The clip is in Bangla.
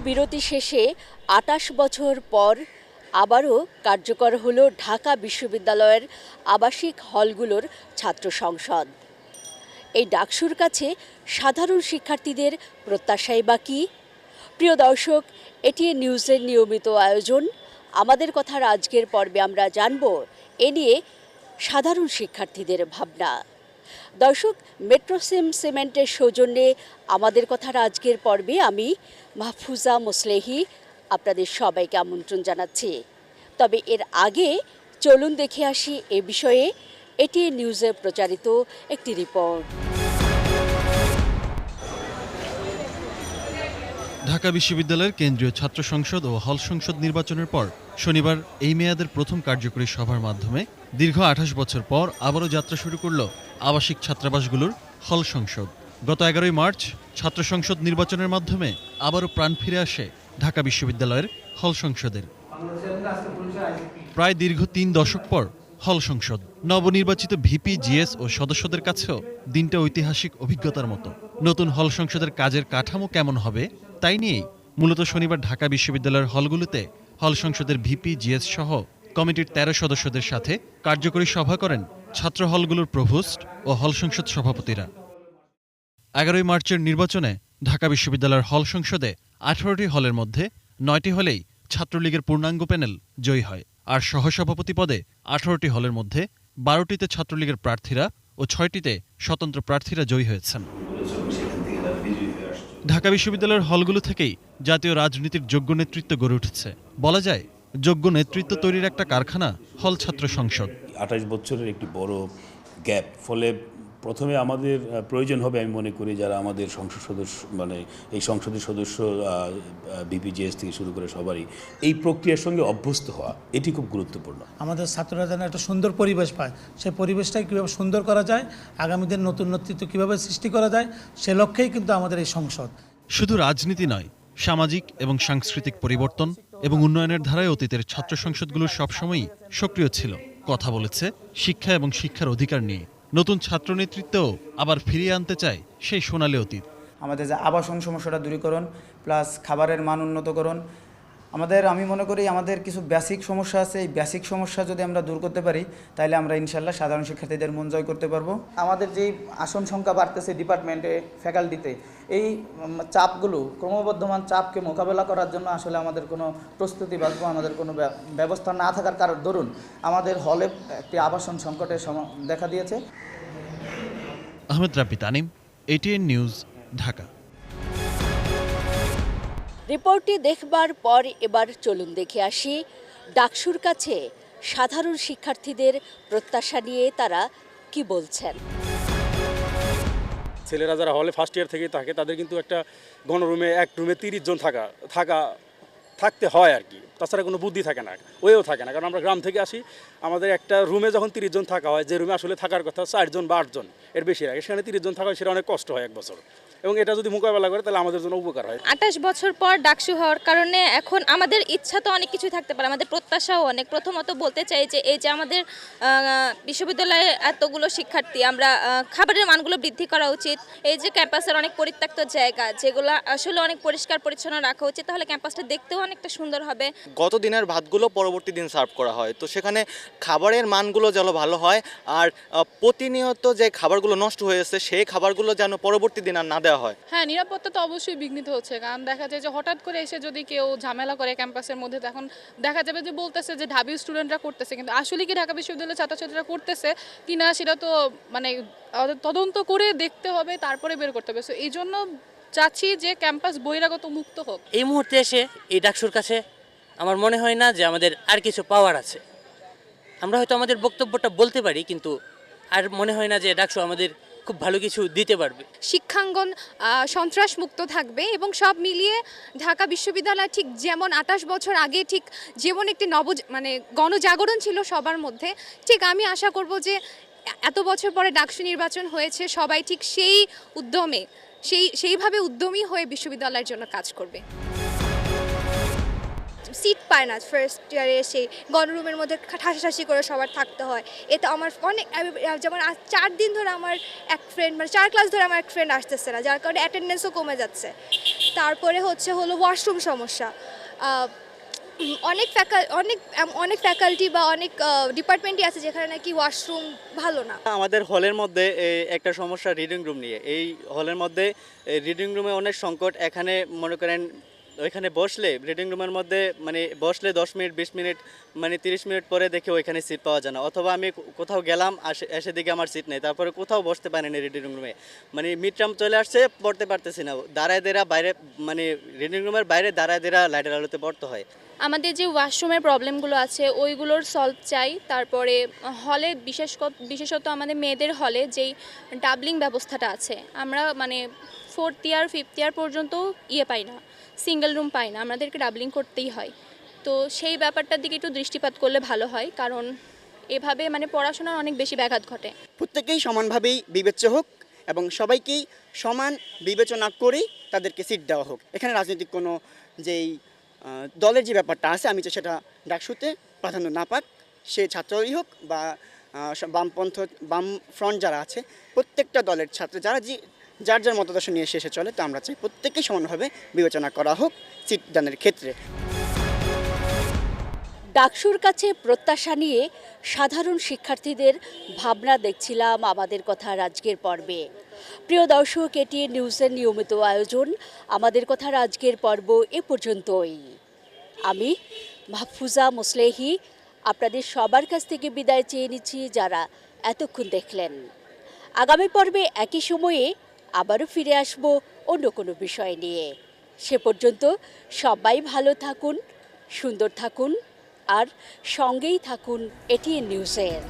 বিরতি শেষে ২৮ বছর পর আবারও কার্যকর হলো ঢাকা বিশ্ববিদ্যালয়ের আবাসিক হলগুলোর ছাত্র সংসদ। এই ডাকসুর কাছে সাধারণ শিক্ষার্থীদের প্রত্যাশাই বা কী? প্রিয় দর্শক, এটিএন নিউজের নিয়মিত আয়োজন আমাদের কথার আজকের পর্বে আমরা জানব এ নিয়ে সাধারণ শিক্ষার্থীদের ভাবনা। দর্শক, মেট্রোসিম সিমেন্টের সৌজন্যে আমাদের কথার আজকের পর্বে আমি মাহফুজা মোসলেহি আপনাদের সবাইকে আমন্ত্রণ জানাচ্ছি। তবে এর আগে চলুন দেখে আসি এ বিষয়ে এটিএন নিউজে প্রচারিত একটি রিপোর্ট। ঢাকা বিশ্ববিদ্যালয়ের কেন্দ্রীয় ছাত্র সংসদ ও হল সংসদ নির্বাচনের পর শনিবার এই মেয়াদের প্রথম কার্যকরী সভার মাধ্যমে দীর্ঘ ২৮ বছর পর আবারও যাত্রা শুরু করল আবাসিক ছাত্রাবাসগুলোর হল সংসদ। গত ১১ই মার্চ ছাত্র সংসদ নির্বাচনের মাধ্যমে আবারও প্রাণ ফিরে আসে ঢাকা বিশ্ববিদ্যালয়ের হল সংসদের। প্রায় দীর্ঘ ৩ দশক পর হল সংসদ, নবনির্বাচিত ভিপি, জিএস ও সদস্যদের কাছেও দিনটা ঐতিহাসিক অভিজ্ঞতার মতো। নতুন হল সংসদের কাজের কাঠামো কেমন হবে তাই নিয়েই মূলত শনিবার ঢাকা বিশ্ববিদ্যালয়ের হলগুলোতে হল সংসদের ভিপি, জিএস সহ কমিটির ১৩ সদস্যদের সাথে কার্যকরী সভা করেন ছাত্র হলগুলোর প্রভোস্ট ও হল সংসদ সভাপতিরা। ১১ই মার্চের নির্বাচনে ঢাকা বিশ্ববিদ্যালয়ের হল সংসদে ১৮টি হলের মধ্যে ৯টি হলেই ছাত্রলীগের পূর্ণাঙ্গ প্যানেল জয়ী হয়, আর সহসভাপতি পদে ১৮টি হলের মধ্যে ১২টিতে ছাত্রলীগের প্রার্থীরা ও ৬টিতে স্বতন্ত্র প্রার্থীরা জয়ী হয়েছেন। ঢাকা বিশ্ববিদ্যালয়ের হলগুলো থেকেই জাতীয় রাজনীতির যোগ্য নেতৃত্ব গড়ে উঠেছে। বলা যায়, যোগ্য নেতৃত্ব তৈরির একটা কারখানা হল ছাত্র সংসদ। ২৮ বছরের একটি বড় গ্যাপ, ফলে প্রথমে আমাদের প্রয়োজন হবে, আমি মনে করি, যারা আমাদের সংসদ সদস্য, মানে এই সংসদের সদস্য, বিপিজিএস থেকে শুরু করে সবারই এই প্রক্রিয়ার সঙ্গে অভ্যস্ত হওয়া, এটি খুব গুরুত্বপূর্ণ। আমাদের ছাত্ররা যেন একটা সুন্দর পরিবেশ পায়, সেই পরিবেশটাই কীভাবে সুন্দর করা যায়, আগামী দিন নতুন নেতৃত্ব কীভাবে সৃষ্টি করা যায়, সে লক্ষ্যেই কিন্তু আমাদের এই সংসদ। শুধু রাজনীতি নয়, সামাজিক এবং সাংস্কৃতিক পরিবর্তন এবং উন্নয়নের ধারায় অতীতের ছাত্র সংসদগুলো সবসময়ই সক্রিয় ছিল, কথা বলেছে শিক্ষা এবং শিক্ষার অধিকার নিয়ে। নতুন ছাত্র নেতৃত্বও আবার ফিরিয়ে আনতে চায় সেই সোনালী অতীত। আমাদের যে আবাসন সমস্যাটা দূরীকরণ প্লাস খাবারের মান উন্নতকরণ, আমি মনে করি আমাদের কিছু বেসিক সমস্যা আছে, এই বেসিক সমস্যা যদি আমরা দূর করতে পারি তাহলে আমরা ইনশাল্লাহ সাধারণ শিক্ষার্থীদের মন জয় করতে পারবো। আমাদের যেই আসন সংখ্যা বাড়তেছে ডিপার্টমেন্টে, ফ্যাকাল্টিতে, এই চাপগুলো, ক্রমবর্ধমান চাপকে মোকাবেলা করার জন্য আসলে আমাদের কোনো প্রস্তুতি বা আমাদের কোনো ব্যবস্থা না থাকার কারণ দরুন আমাদের হলে একটি আবাসন সংকটের দেখা দিয়েছে। আহমেদ রাব্বি তানিম, এটিএন নিউজ, ঢাকা। রিপোর্টটি দেখবার পর এবার চলুন দেখে আসি ডাকসুর কাছে সাধারণ শিক্ষার্থীদের প্রত্যাশা নিয়ে তারা কি বলছেন। ছেলেরা যারা হলে ফার্স্ট ইয়ার থেকে থাকে তাদের কিন্তু একটা গণরুমে, এক রুমে ৩০ জন থাকতে হয় আর কি, তাছাড়া কোনো বুদ্ধি থাকে না, ওয়েও থাকে না। কারণ আমরা গ্রাম থেকে আসি, আমাদের একটা রুমে যখন ৩০ জন থাকা হয়, যে রুমে আসলে থাকার কথা ৪ জন বা ৮ জন, এর বেশি লাগে, সেখানে ৩০ জন থাকা হয়, সেটা অনেক কষ্ট হয় এক বছর। এবং এটা যদি মোকাবেলা করে তাহলে আমাদের জন্য উপকার হয়। ২৮ বছর পর ডাকসু হওয়ার কারণে এখন আমাদের ইচ্ছা তো অনেক কিছু থাকতে পারে, আমাদের প্রত্যাশাও অনেক। প্রথমত বলতে চাই যে এই যে আমাদের বিশ্ববিদ্যালয়ে এতগুলো শিক্ষার্থী, আমরা খাবারের মানগুলো বৃদ্ধি করা উচিত। এই যে ক্যাম্পাসের অনেক পরিত্যক্ত জায়গা, যেগুলো আসলে অনেক পরিষ্কার পরিচ্ছন্ন রাখা উচিত, তাহলে ক্যাম্পাসটা দেখতেও অনেকটা সুন্দর হবে। গত দিনের ভাতগুলো পরবর্তী দিন সার্ভ করা হয়, তো সেখানে খাবারের মানগুলো যেন ভালো হয়, আর প্রতিনিয়ত যে খাবারগুলো নষ্ট হয়েছে সেই খাবারগুলো যেন পরবর্তী দিন আর না দেওয়া হয়। হ্যাঁ, নিরাপত্তা তো অবশ্যই বিঘ্নিত হচ্ছে, কারণ দেখা যায় যে হঠাৎ করে এসে যদি কেউ ঝামেলা করে ক্যাম্পাসের মধ্যে, তখন দেখা যাবে যে বলতেছে যে ঢাবি স্টুডেন্টরা করতেছে, কিন্তু আসলে কি ঢাকা বিশ্ববিদ্যালয়ের ছাত্রছাত্রীরা করতেছে কিনা সেটা তো মানে তদন্ত করে দেখতে হবে, তারপরে বের করতে হবে। সো এই জন্য চাচ্ছি যে ক্যাম্পাস বহিরাগত মুক্ত হোক। এই মুহূর্তে এসে এই ডাকসুর কাছে আমার মনে হয় না যে আমাদের আর কিছু পাওয়ার আছে। আমরা হয়তো আমাদের বক্তব্যটা বলতে পারি, কিন্তু আর মনে হয় না যে ডাকসু আমাদের খুব ভালো কিছু দিতে পারবে। শিক্ষাঙ্গন সন্ত্রাস মুক্ত থাকবে এবং সব মিলিয়ে ঢাকা বিশ্ববিদ্যালয় ঠিক যেমন ২৮ বছর আগে ঠিক যেমন একটি গণজাগরণ ছিল সবার মধ্যে, ঠিক আমি আশা করব যে এত বছর পরে ডাকসু নির্বাচন হয়েছে, সবাই ঠিক সেই উদ্যমে সেইভাবে উদ্যমী হয়ে বিশ্ববিদ্যালয়ের জন্য কাজ করবে। সিট পায় না ফার্স্ট ইয়ারে এসে গণরুমের মধ্যে ঠাসাঠাসি করে সবার থাকতে হয়। এতে আমার অনেক যেমন 4 দিন ধরে আমার এক ফ্রেন্ড মানে 4 ক্লাস ধরে আমার এক ফ্রেন্ড আসতেছে না, যার কারণে অ্যাটেন্ডেন্সও কমে যাচ্ছে। তারপরে হলো ওয়াশরুম সমস্যা। অনেক ফ্যাকাল্টি বা অনেক ডিপার্টমেন্টই আছে যেখানে নাকি ওয়াশরুম ভালো না। আমাদের হলের মধ্যে একটা সমস্যা রিডিং রুম নিয়ে। এই হলের মধ্যে রিডিং রুমে অনেক সংকট। এখানে মনে করেন ওইখানে বসলে রিডিং রুমের মধ্যে মানে বসলে 10 মিনিট 20 মিনিট মানে 30 মিনিট পরে দেখে ওইখানে সিট পাওয়া যায় না, অথবা আমি কোথাও গেলাম এসে দিকে আমার সিট নেই, তারপরে কোথাও বসতে পারি না রিডিং রুমে। মানে মিড টার্ম চলে আসছে, পড়তে পারতেছি না, দাঁড়ায় বাইরে মানে রিডিং রুমের বাইরে দাঁড়ায় লাইটের আলোতে পড়তে হয়। আমাদের যে ওয়াশরুমের প্রবলেমগুলো আছে ওইগুলোর সলভ চাই। তারপরে হলে বিশেষত আমাদের মেয়েদের হলে যেই ডাবলিং ব্যবস্থাটা আছে, আমরা মানে 4th ইয়ার 5th ইয়ার পর্যন্ত পাই না, সিঙ্গেল রুম পাই না, আমাদেরকে ডাবলিং করতেই হয়। তো সেই ব্যাপারটার দিকে একটু দৃষ্টিপাত করলে ভালো হয়, কারণ এভাবে মানে পড়াশোনার অনেক বেশি ব্যাঘাত ঘটে। প্রত্যেকেই সমানভাবেই বিবেচ্য হোক এবং সবাইকেই সমান বিবেচনা করেই তাদেরকে সিট দেওয়া হোক। এখানে রাজনৈতিক কোনো যেই দলের যে ব্যাপারটা আছে, আমি চাই সেটা ডাকসুতে প্রাধান্য না পাক, সে ছাত্রই হোক বা বাম ফ্রন্ট যারা আছে, প্রত্যেকটা দলের ছাত্র যারা যার যার মতাদর্শ নিয়ে শেষে চলে, তো আমরা চাই প্রত্যেকেই সমানভাবে বিবেচনা করা হোক সিট দানের ক্ষেত্রে। ডাকসুর কাছে প্রত্যাশা নিয়ে সাধারণ শিক্ষার্থীদের ভাবনা দেখছিলাম আমাদের কথার আজকের পর্বে। প্রিয় দর্শক, এটিএন নিউজের নিয়মিত আয়োজন আমাদের কথার আজকের পর্ব এ পর্যন্তই। আমি মাহফুজা মুসলেহি আপনাদের সবার কাছ থেকে বিদায় চেয়ে নিচ্ছি যারা এতক্ষণ দেখলেন। আগামী পর্বে একই সময়ে আবারও ফিরে আসব অন্য কোনো বিষয় নিয়ে। সে পর্যন্ত সবাই ভালো থাকুন, সুন্দর থাকুন আর সঙ্গেই থাকুন এটিএন নিউজের।